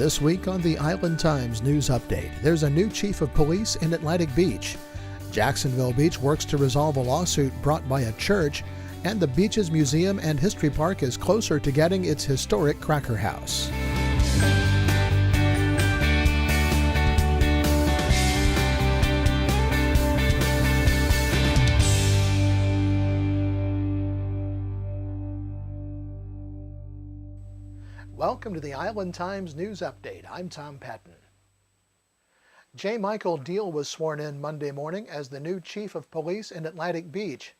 This week on the Island Times News Update, there's a new chief of police in Atlantic Beach. Jacksonville Beach works to resolve a lawsuit brought by a church, and the beach's museum and history park is closer to getting its historic Cracker House. Welcome to the Island Times News Update. I'm Tom Patton. J. Michael Deal was sworn in Monday morning as the new chief of police in Atlantic Beach.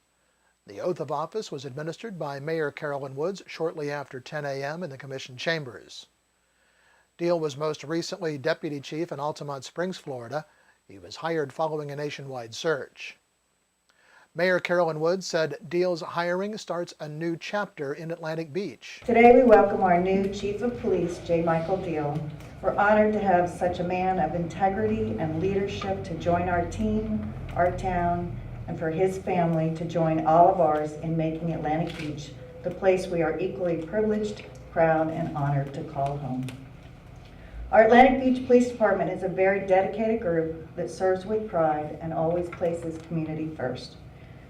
The oath of office was administered by Mayor Carolyn Woods shortly after 10 a.m. in the Commission chambers. Deal was most recently deputy chief in Altamont Springs, Florida. He was hired following a nationwide search. Mayor Carolyn Woods said Deal's hiring starts a new chapter in Atlantic Beach. Today we welcome our new Chief of Police, J. Michael Deal. We're honored to have such a man of integrity and leadership to join our team, our town, and for his family to join all of ours in making Atlantic Beach the place we are equally privileged, proud, and honored to call home. Our Atlantic Beach Police Department is a very dedicated group that serves with pride and always places community first.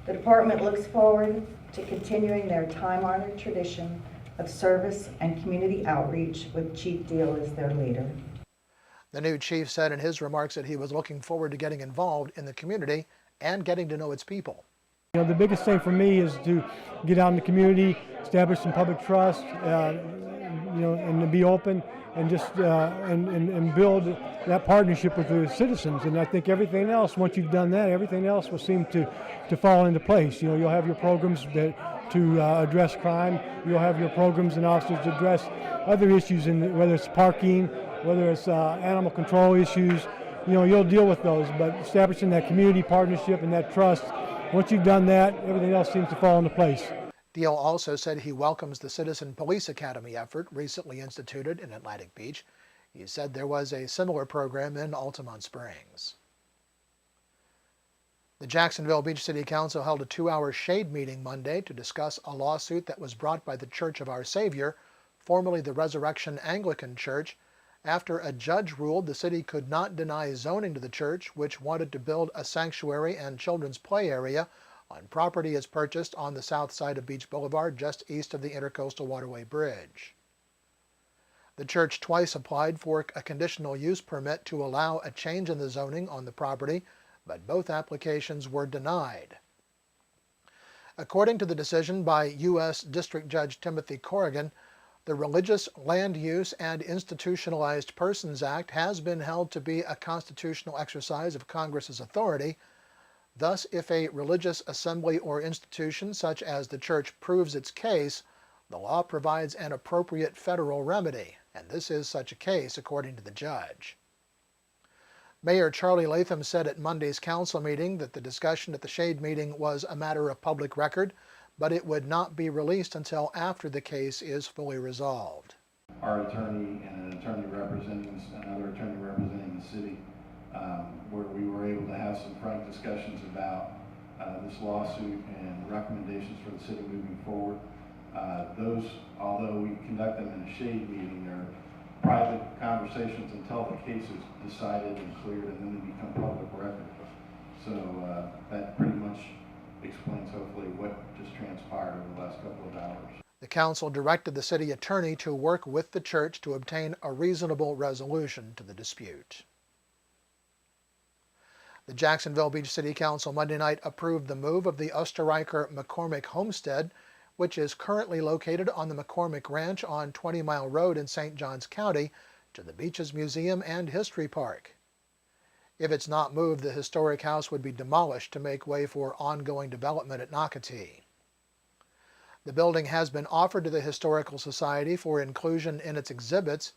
The department looks forward to continuing their time-honored tradition of service and community outreach with Chief Deal as their leader. The new chief said in his remarks that he was looking forward to getting involved in the community and getting to know its people. You know, the biggest thing for me is to get out in the community, establish some public trust, and to be open and just and build that partnership with the citizens. And I think everything else, once you've done that, everything else will seem to fall into place. You know, you'll have your programs to address crime. You'll have your programs and officers to address other issues, whether it's parking, whether it's animal control issues. You know, you'll deal with those. But establishing that community partnership and that trust, once you've done that, everything else seems to fall into place. Deal also said he welcomes the Citizen Police Academy effort recently instituted in Atlantic Beach. He said there was a similar program in Altamont Springs. The Jacksonville Beach City Council held a 2-hour shade meeting Monday to discuss a lawsuit that was brought by the Church of Our Savior, formerly the Resurrection Anglican Church, after a judge ruled the city could not deny zoning to the church, which wanted to build a sanctuary and children's play area on property it's purchased on the south side of Beach Boulevard, just east of the Intercoastal Waterway Bridge. The church twice applied for a conditional use permit to allow a change in the zoning on the property, but both applications were denied. According to the decision by U.S. District Judge Timothy Corrigan, the Religious Land Use and Institutionalized Persons Act has been held to be a constitutional exercise of Congress's authority. Thus, if a religious assembly or institution such as the church proves its case, the law provides an appropriate federal remedy, and this is such a case, according to the judge. Mayor Charlie Latham said at Monday's council meeting that the discussion at the shade meeting was a matter of public record, but it would not be released until after the case is fully resolved. Our attorney and an attorney representing another attorney representing the city, where we were able to have some frank discussions about this lawsuit and recommendations for the city moving forward. Those, although we conduct them in a shade meeting, are private conversations until the case is decided and cleared, and then they become public record. So that pretty much explains hopefully what just transpired over the last couple of hours. The council directed the city attorney to work with the church to obtain a reasonable resolution to the dispute. The Jacksonville Beach City Council Monday night approved the move of the Osterreicher McCormick Homestead, which is currently located on the McCormick Ranch on 20 Mile Road in St. Johns County, to the beach's museum and history park. If it's not moved, the historic house would be demolished to make way for ongoing development at Nocatee. The building has been offered to the Historical Society for inclusion in its exhibits.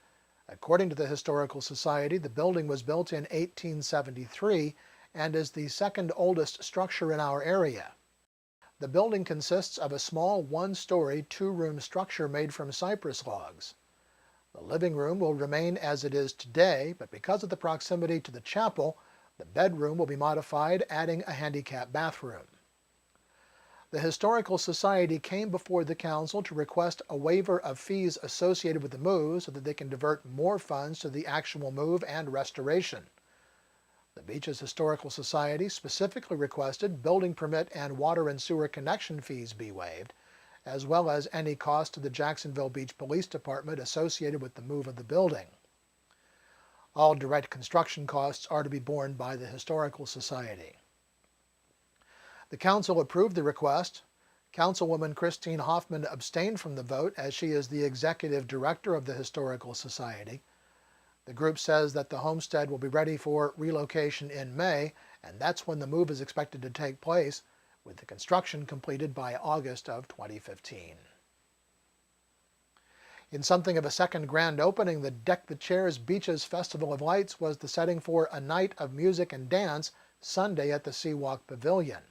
According to the Historical Society, the building was built in 1873 and is the second oldest structure in our area. The building consists of a small one-story, two-room structure made from cypress logs. The living room will remain as it is today, but because of the proximity to the chapel, the bedroom will be modified, adding a handicap bathroom. The Historical Society came before the council to request a waiver of fees associated with the move so that they can divert more funds to the actual move and restoration. The Beaches Historical Society specifically requested building permit and water and sewer connection fees be waived, as well as any cost to the Jacksonville Beach Police Department associated with the move of the building. All direct construction costs are to be borne by the Historical Society. The council approved the request. Councilwoman Christine Hoffman abstained from the vote as she is the executive director of the Historical Society. The group says that the homestead will be ready for relocation in May, and that's when the move is expected to take place, with the construction completed by August of 2015. In something of a second grand opening, the Deck the Chairs Beaches Festival of Lights was the setting for a night of music and dance Sunday at the Seawalk Pavilion.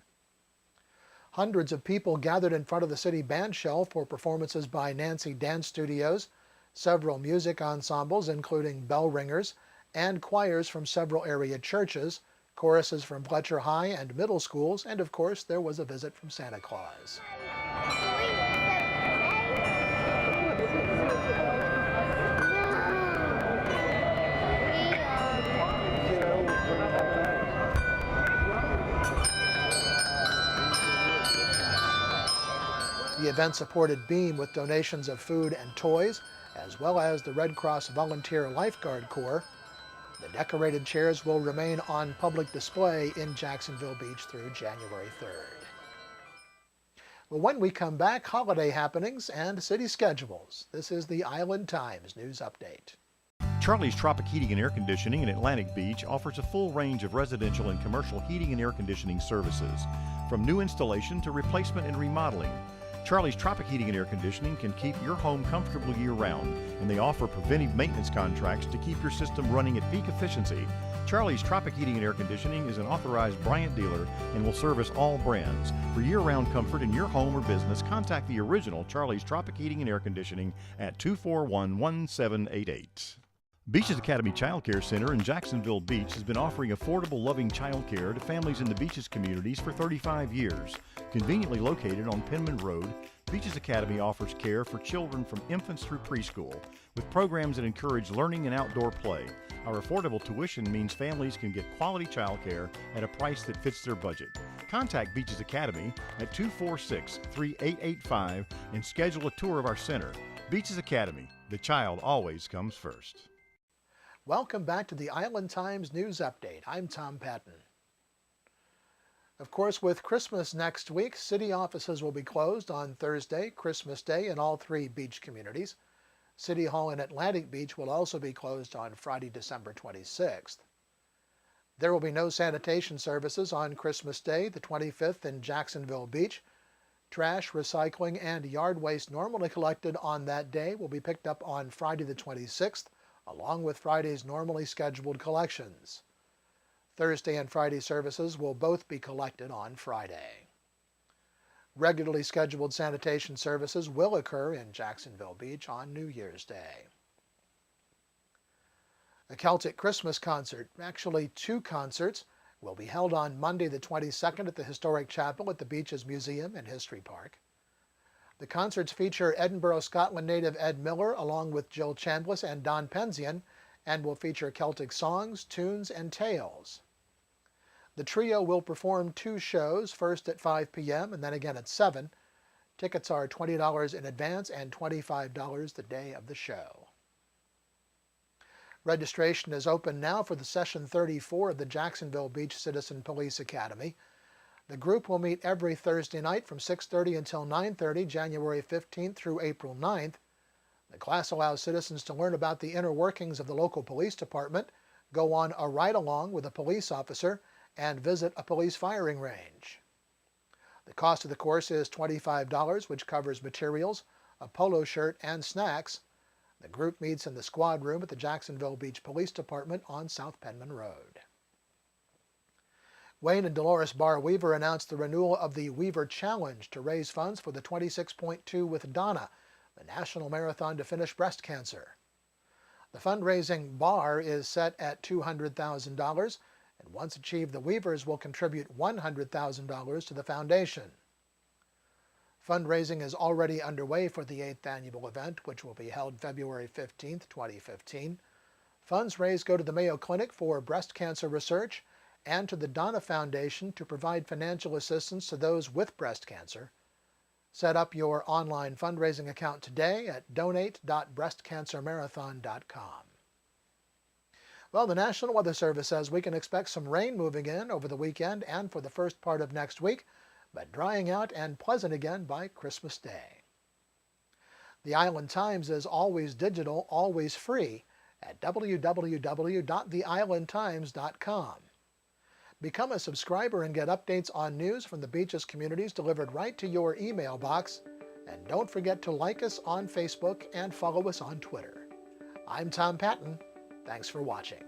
Hundreds of people gathered in front of the city band shell for performances by Nancy Dance Studios, several music ensembles including bell ringers, and choirs from several area churches, choruses from Fletcher High and middle schools, and of course there was a visit from Santa Claus. The event supported Beam with donations of food and toys, as well as the Red Cross Volunteer Lifeguard Corps. The decorated chairs will remain on public display in Jacksonville Beach through January 3rd. Well, when we come back, holiday happenings and city schedules. This is the Island Times News Update. Charlie's Tropic Heating and Air Conditioning in Atlantic Beach offers a full range of residential and commercial heating and air conditioning services, from new installation to replacement and remodeling. Charlie's Tropic Heating and Air Conditioning can keep your home comfortable year-round, and they offer preventive maintenance contracts to keep your system running at peak efficiency. Charlie's Tropic Heating and Air Conditioning is an authorized Bryant dealer and will service all brands. For year-round comfort in your home or business, contact the original Charlie's Tropic Heating and Air Conditioning at 241-1788. Beaches Academy Child Care Center in Jacksonville Beach has been offering affordable, loving child care to families in the Beaches communities for 35 years. Conveniently located on Penman Road, Beaches Academy offers care for children from infants through preschool, with programs that encourage learning and outdoor play. Our affordable tuition means families can get quality child care at a price that fits their budget. Contact Beaches Academy at 246-3885 and schedule a tour of our center. Beaches Academy, the child always comes first. Welcome back to the Island Times News Update. I'm Tom Patton. Of course, with Christmas next week, city offices will be closed on Thursday, Christmas Day, in all three beach communities. City Hall in Atlantic Beach will also be closed on Friday, December 26th. There will be no sanitation services on Christmas Day, the 25th, in Jacksonville Beach. Trash, recycling, and yard waste normally collected on that day will be picked up on Friday, the 26th, along with Friday's normally scheduled collections. Thursday and Friday services will both be collected on Friday. Regularly scheduled sanitation services will occur in Jacksonville Beach on New Year's Day. A Celtic Christmas concert, actually two concerts, will be held on Monday the 22nd at the Historic Chapel at the Beaches Museum and History Park. The concerts feature Edinburgh, Scotland native Ed Miller along with Jill Chambliss and Don Penzian, and will feature Celtic songs, tunes, and tales. The trio will perform two shows, first at 5 p.m. and then again at 7. Tickets are $20 in advance and $25 the day of the show. Registration is open now for the Session 34 of the Jacksonville Beach Citizen Police Academy. The group will meet every Thursday night from 6:30 until 9:30, January 15th through April 9th. The class allows citizens to learn about the inner workings of the local police department, go on a ride-along with a police officer, and visit a police firing range. The cost of the course is $25, which covers materials, a polo shirt, and snacks. The group meets in the squad room at the Jacksonville Beach Police Department on South Penman Road. Wayne and Dolores Barr Weaver announced the renewal of the Weaver Challenge to raise funds for the 26.2 with Donna, the national marathon to finish breast cancer. The fundraising bar is set at $200,000, and once achieved, the Weavers will contribute $100,000 to the foundation. Fundraising is already underway for the 8th annual event, which will be held February 15, 2015. Funds raised go to the Mayo Clinic for breast cancer research and to the Donna Foundation to provide financial assistance to those with breast cancer. Set up your online fundraising account today at donate.breastcancermarathon.com. Well, the National Weather Service says we can expect some rain moving in over the weekend and for the first part of next week, but drying out and pleasant again by Christmas Day. The Island Times is always digital, always free at www.theislandtimes.com. Become a subscriber and get updates on news from the beach's communities delivered right to your email box. And don't forget to like us on Facebook and follow us on Twitter. I'm Tom Patton. Thanks for watching.